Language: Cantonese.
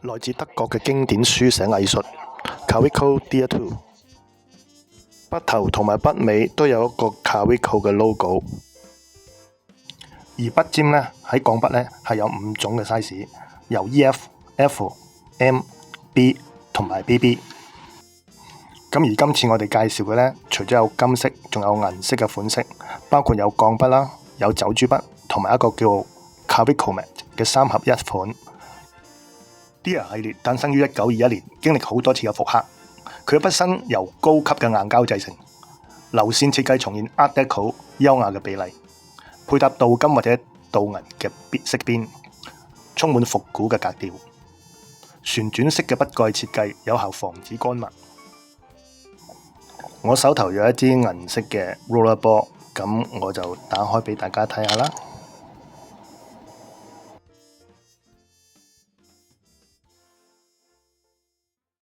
來自德國嘅經典書寫藝術 Kaweco Dia2， 筆頭同埋筆尾都有一個 Kaweco 嘅 logo， 而筆尖呢，喺鋼筆呢係有5種嘅 size， 由 EF、F、M、B 同埋 BB。咁而今次我哋介紹嘅呢，除咗有金色，仲有銀色嘅款式，包括有鋼筆啦，有走珠筆，同埋一個叫 Kaweco Mat 嘅3合1款。Dia 系列誕生於1921年，經歷好多次嘅復刻。佢嘅筆身由高級嘅硬膠製成，流線設計重現 Art Deco 優雅嘅比例，配搭鍍金或者鍍銀嘅色邊，充滿復古嘅格調。旋轉式嘅筆蓋設計有效防止乾墨。我手頭有一支銀色嘅 Rollerball，咁我就打開俾大家睇下啦。